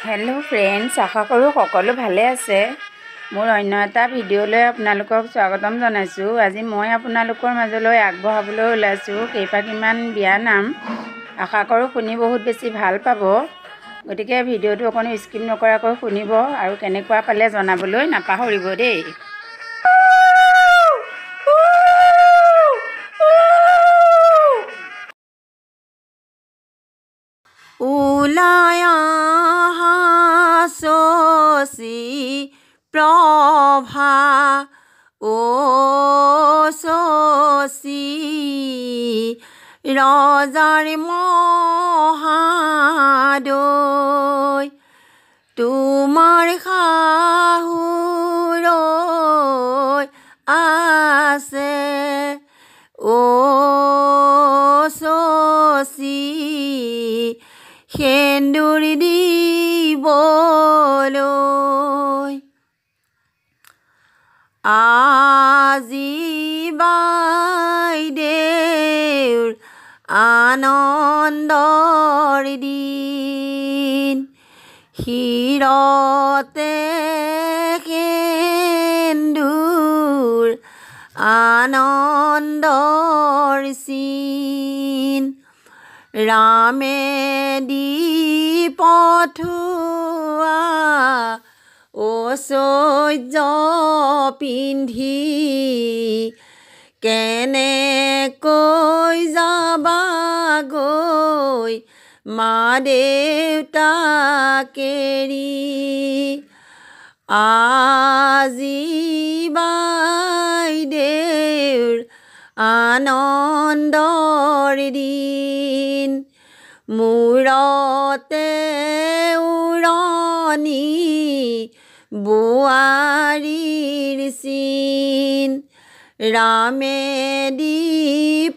Hello' friends, আশা কৰোঁ সকলো ভালে আছে। মোৰ অন্য এটা ভিডিঅ'লৈ আপোনালোকক স্বাগতম জনাইছোঁ। আজি মই আপোনালোকৰ মাজলৈ আগবঢ়াবলৈ ওলাইছোঁ কেইফাঁকিমান বিয়ানাম। আশা কৰোঁ শুনি বহুত বেছি ভাল পাব। গতিকে ভিডিঅ'টো অকণো স্কিপ নকৰাকৈ শুনিব আৰু কেনেকুৱা পালে জনাবলৈ নাপাহৰিব দেই। ওলাই আহা শশী প্ৰভা ও শশী, ৰজাৰ মহাদৈ তোমাৰ শাহুৰৈ আছে ও শশী, সেন্দুৰ দিবলৈ। আজি বাইদেউৰ আনন্দৰ দিন, শিৰতে সেন্দুৰ আনন্দৰ চিন, ৰামে দি পঠোৱা ঐশ্বৰ্য পিন্ধি, কেনেকৈ যাবাগৈ মা দেউতাক এৰি। আজি বাইদেউৰ আনন্দৰ দিন, মূৰতে উৰণি বোৱাৰীৰ চিন, ৰামে দি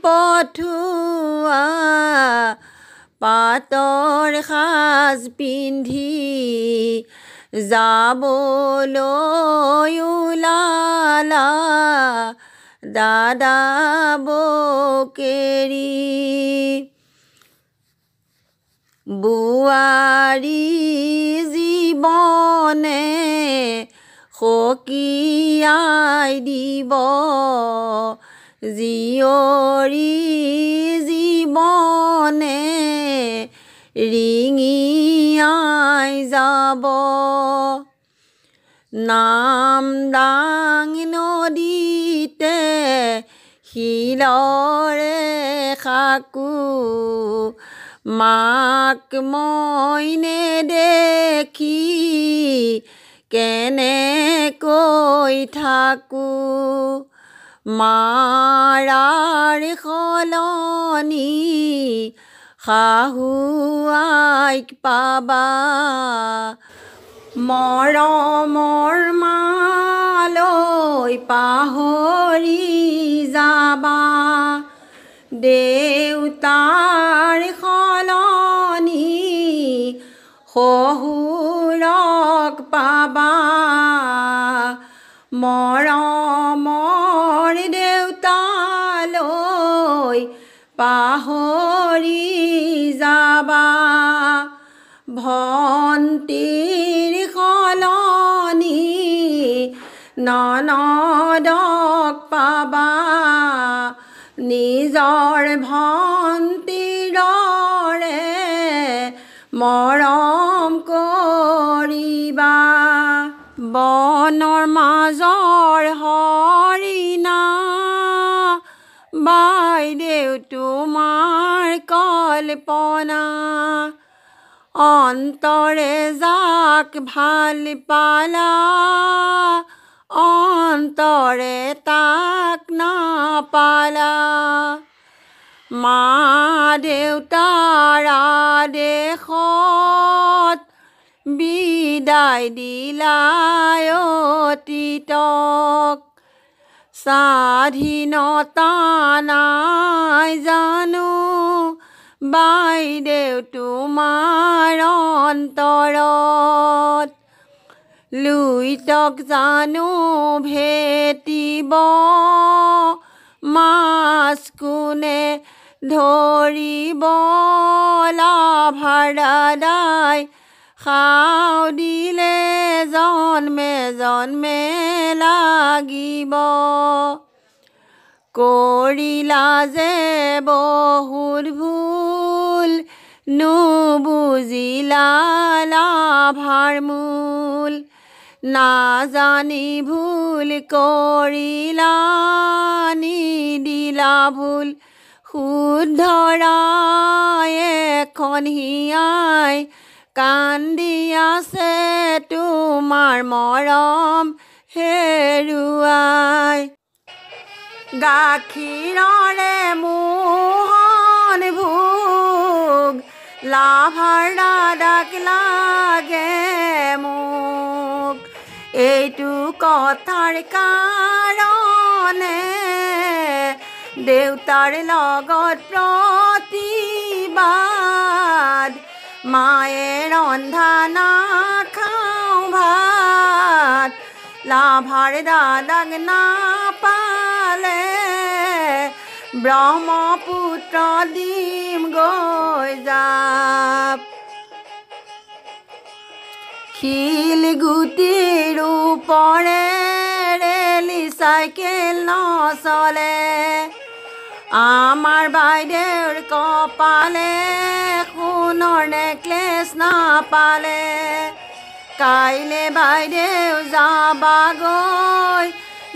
পঠোৱা পাটৰ সাজ পিন্ধি, যাবলৈ ওলালা দাদা বৌক এৰি। বোৱাৰী জীৱনে সকীয়াই দিব, জীয়ৰী জীৱনে ৰিঙিয়াই যাব। নামদাং নদীতে শিলৰে সাঁকো, মাক মই নেদেখি কেনেকৈ থাকোঁ, মাৰাৰ সলনি শাহু আইক পাবা, মৰমৰ মালৈ পাহৰি যাবা, দেউতাৰ সলনি শহুৰক পাবা, মৰমৰ দেউতালৈ পাহৰি যাবা, ভণ্টিৰ সলনি ননদক পাবা, নিজৰ ভণ্টিৰ দৰে মৰম কৰিবা। বনৰ মাজৰ হৰিণা বাইদেউ তোমাৰ কল্পনা, অন্তৰে যাক ভাল পালা অন্তৰে তাক নাপালা, মা দেউতাৰ আদেশত বিদায় দিলা অতীতক, স্বাধীনতা নাই জানো বাইদেউ তোমাৰ অন্তৰত, লুইতক জানো ভেটিব মাছ কোনে ধৰিব লাভাৰ দাদাই খাও দিলে জন্মে জন্মে লাগিব কৰিলা যে বহুত ভুল নুবুজিলা লাভাৰ মূল নাজানি ভুল কৰিলা নিদিলা ভুল শুদ্ধৰাই এখন হিয়াই কান্দি আছে তোমাৰ মৰম হেৰুৱাই গাখীৰৰে মোহন ভোগ লাভাৰ দাদাক লাগে মোক এইটো কথাৰ কাৰণে দেউতাৰ লগত প্ৰতিবাদ মায়ে ৰন্ধা নাখাওঁ ভাত লাভাৰ দাদাক নাপালে ব্ৰহ্মপুত্ৰ দিম গৈ জাপ শিলগুটিৰ ওপৰে ৰেলি চাইকেল নচলে আমাৰ বাইদেউৰ কপালে সোণৰ নেকলেছ নাপালে কাইলে বাইদেউ যাবাগৈ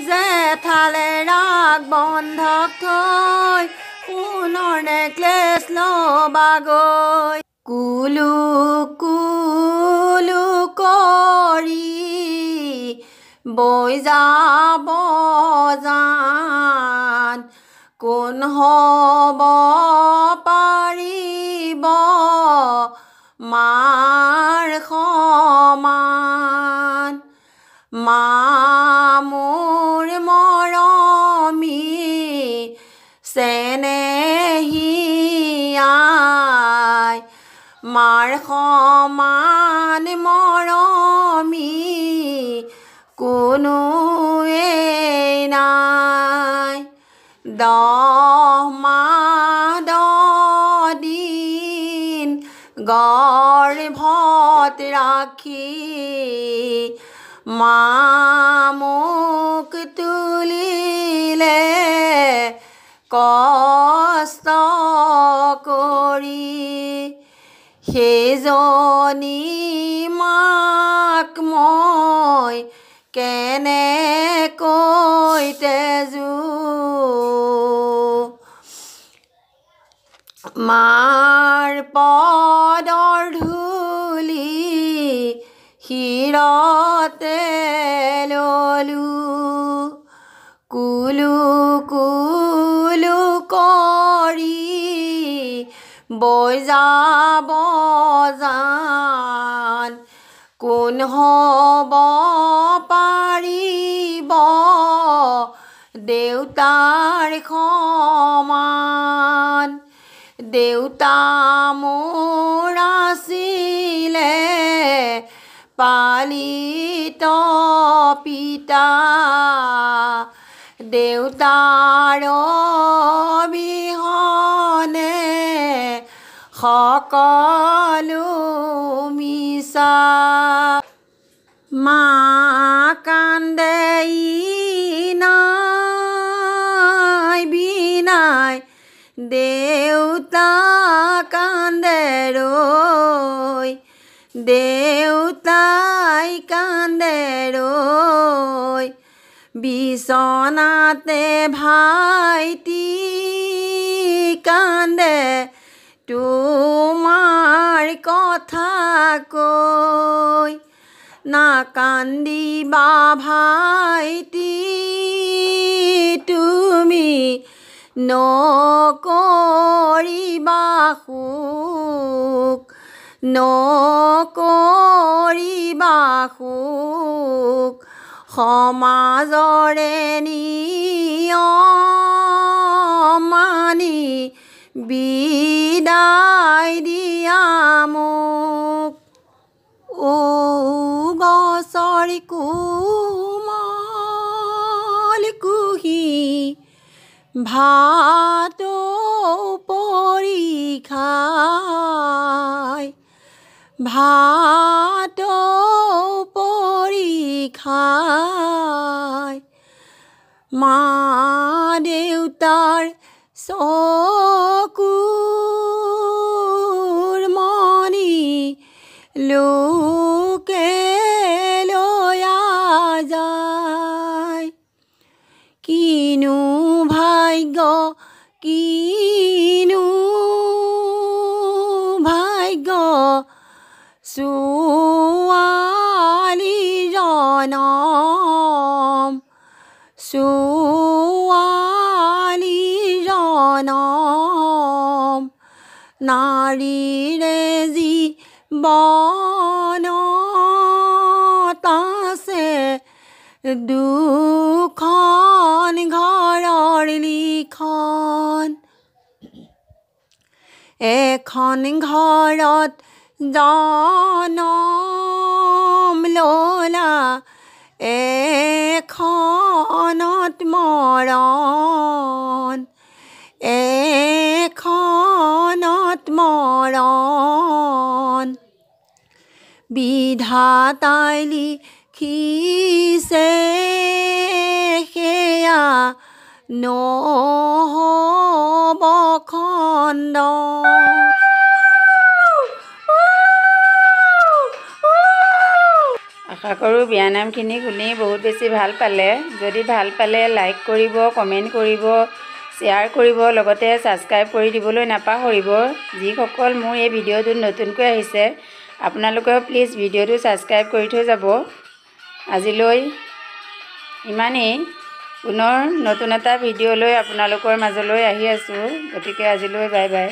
জেঠালে ৰাগ বন্ধক থৈ সোণৰ নেকলেছ ল'বাগৈ কুলু কুলু কৰি বৈ যাব জান কোন হ'ব পাৰিব মাৰ সমান মা মোৰ মৰমী চেনেহী আই মাৰ সমান মৰমী কোনোৱেই নাই 10 মাহ 10 দিন গৰ্ভত ৰাখি মা মোক তুলিলে কষ্ট কৰি সেইজনী মাক মই কেনেকৈ তেজো মাৰ পদৰ ধূলি শিৰতে ললোঁ কুলু কুলু কৰি বৈ যাব জান কোন হ'ব পাৰিব দেউতাৰ সমান দেউতা মোৰ আছিলে পালিত পিতা দেউতাৰ অবিহনে সকলো মিছা মা কান্দে নাই বিনাই দেউতা কান্দে ৰৈ দেউতাই কান্দে ৰৈ বিচনাতে ভাইটি কান্দে তোমাৰ কথা কৈ নাকান্দিবা ভাইটি তুমি নকৰিবা সুখ নকৰিবা সুখ সমাজৰে নিয়ম মানি বিদায় দিয়া মোক ও গছৰ কোমল কুহি ভাতো পৰি খাই ভাত পৰীক্ষাই মা দেউতাৰ চকুৰ মণি লোকে লয়া যায় কিনো ভাগ্য কিনো ভাগ্য ছোৱালী জনম ছোৱালী জনম নাৰীৰে জীৱনত আছে দুখন ঘৰৰ লিখন এখন ঘৰত জনম ললা এখনত মৰণ এখনত মৰণ বিধাতাই লিখিছে সেয়া নহ'ব খণ্ডন আশা কৰোঁ বিয়ানামখিনি শুনি বহুত বেছি ভাল পালে যদি ভাল পালে লাইক কৰিব কমেণ্ট কৰিব শ্বেয়াৰ কৰিব লগতে ছাবস্ক্ৰাইব কৰি দিবলৈ নাপাহৰিব যিসকল মোৰ এই ভিডিঅ'টোত নতুনকৈ আহিছে আপোনালোকেও প্লিজ ভিডিঅ'টো ছাবস্ক্ৰাইব কৰি থৈ যাব আজিলৈ ইমানেই পুনৰ নতুন এটা ভিডিঅ' লৈ আপোনালোকৰ মাজলৈ আহি আছোঁ গতিকে আজিলৈ বাই বাই